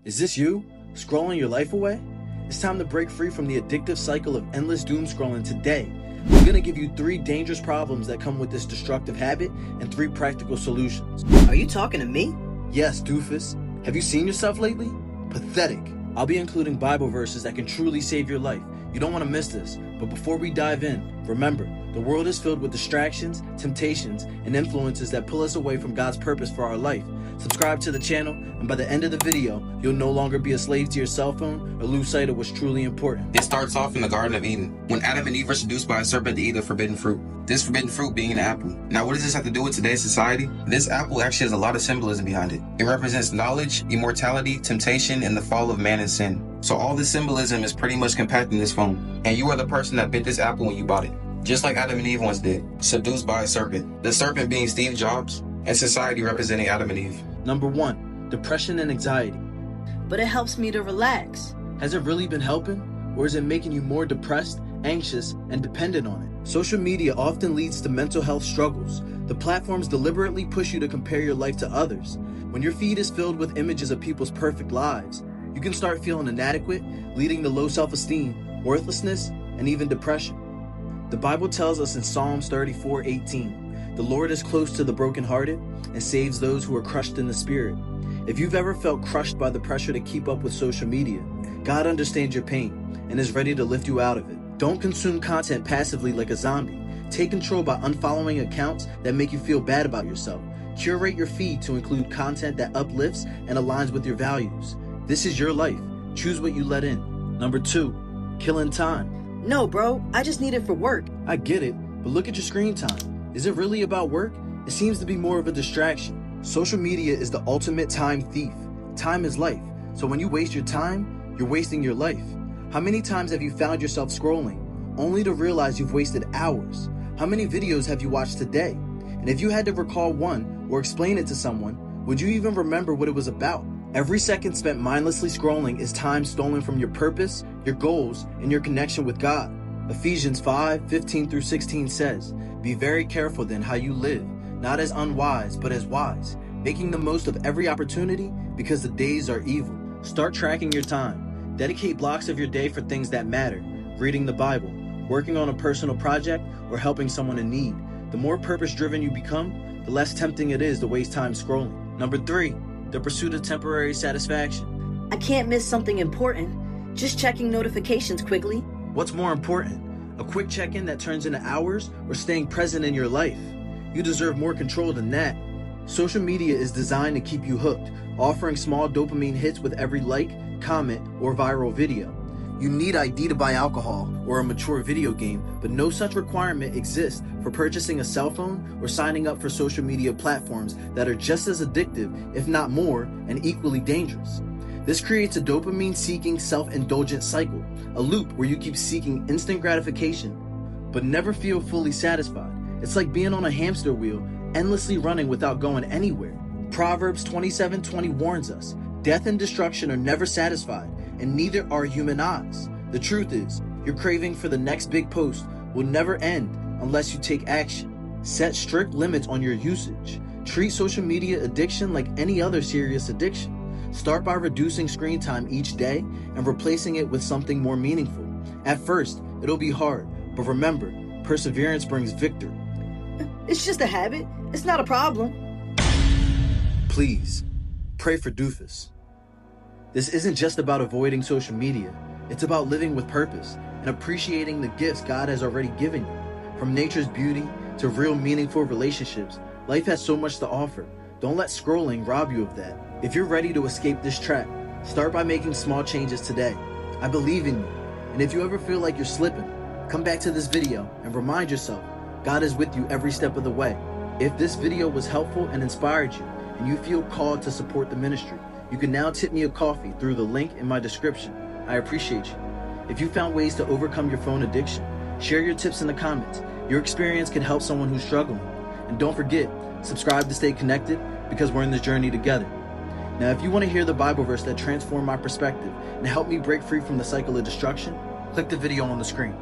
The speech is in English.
Is this you? Scrolling your life away? It's time to break free from the addictive cycle of endless doom scrolling today. I'm going to give you 3 dangerous problems that come with this destructive habit and 3 practical solutions. Are you talking to me? Yes, doofus. Have you seen yourself lately? Pathetic. I'll be including Bible verses that can truly save your life. You don't want to miss this. But before we dive in, remember, the world is filled with distractions, temptations, and influences that pull us away from God's purpose for our life. Subscribe to the channel, and by the end of the video, you'll no longer be a slave to your cell phone or lose sight of what's truly important. It starts off in the Garden of Eden, when Adam and Eve were seduced by a serpent to eat the forbidden fruit. This forbidden fruit being an apple. Now, what does this have to do with today's society? This apple actually has a lot of symbolism behind it. It represents knowledge, immortality, temptation, and the fall of man and sin. So all this symbolism is pretty much compacted in this phone. And you are the person that bit this apple when you bought it. Just like Adam and Eve once did, seduced by a serpent. The serpent being Steve Jobs, and society representing Adam and Eve. Number 1, depression and anxiety. But it helps me to relax. Has it really been helping? Or is it making you more depressed, anxious, and dependent on it? Social media often leads to mental health struggles. The platforms deliberately push you to compare your life to others. When your feed is filled with images of people's perfect lives, you can start feeling inadequate, leading to low self-esteem, worthlessness, and even depression. The Bible tells us in Psalms 34:18, "The Lord is close to the brokenhearted and saves those who are crushed in the spirit." If you've ever felt crushed by the pressure to keep up with social media, God understands your pain and is ready to lift you out of it. Don't consume content passively like a zombie. Take control by unfollowing accounts that make you feel bad about yourself. Curate your feed to include content that uplifts and aligns with your values. This is your life. Choose what you let in. Number 2, killing time. No, bro, I just need it for work. I get it, but look at your screen time. Is it really about work? It seems to be more of a distraction. Social media is the ultimate time thief. Time is life, so when you waste your time, you're wasting your life. How many times have you found yourself scrolling, only to realize you've wasted hours? How many videos have you watched today? And if you had to recall one or explain it to someone, would you even remember what it was about? Every second spent mindlessly scrolling is time stolen from your purpose, your goals, and your connection with God. Ephesians 5:15-16 says, "Be very careful then how you live, not as unwise, but as wise, making the most of every opportunity because the days are evil." Start tracking your time. Dedicate blocks of your day for things that matter, reading the Bible, working on a personal project, or helping someone in need. The more purpose-driven you become, the less tempting it is to waste time scrolling. Number 3, the pursuit of temporary satisfaction. I can't miss something important. Just checking notifications quickly. What's more important? A quick check-in that turns into hours, or staying present in your life? You deserve more control than that. Social media is designed to keep you hooked, offering small dopamine hits with every like, comment, or viral video. You need ID to buy alcohol or a mature video game, but no such requirement exists for purchasing a cell phone or signing up for social media platforms that are just as addictive, if not more, and equally dangerous. This creates a dopamine-seeking, self-indulgent cycle, a loop where you keep seeking instant gratification, but never feel fully satisfied. It's like being on a hamster wheel, endlessly running without going anywhere. Proverbs 27:20 warns us, "Death and destruction are never satisfied, and neither are human eyes." The truth is, your craving for the next big post will never end unless you take action. Set strict limits on your usage. Treat social media addiction like any other serious addiction. Start by reducing screen time each day and replacing it with something more meaningful. At first, it'll be hard, but remember, perseverance brings victory. It's just a habit. It's not a problem. Please, pray for Doofus. This isn't just about avoiding social media. It's about living with purpose and appreciating the gifts God has already given you. From nature's beauty to real meaningful relationships, life has so much to offer. Don't let scrolling rob you of that. If you're ready to escape this trap, start by making small changes today. I believe in you, and if you ever feel like you're slipping, come back to this video and remind yourself, God is with you every step of the way. If this video was helpful and inspired you, and you feel called to support the ministry, you can now tip me a coffee through the link in my description. I appreciate you. If you found ways to overcome your phone addiction, share your tips in the comments. Your experience can help someone who's struggling. And don't forget, subscribe to stay connected, because we're in this journey together. Now, if you want to hear the Bible verse that transformed my perspective and help me break free from the cycle of destruction, click the video on the screen.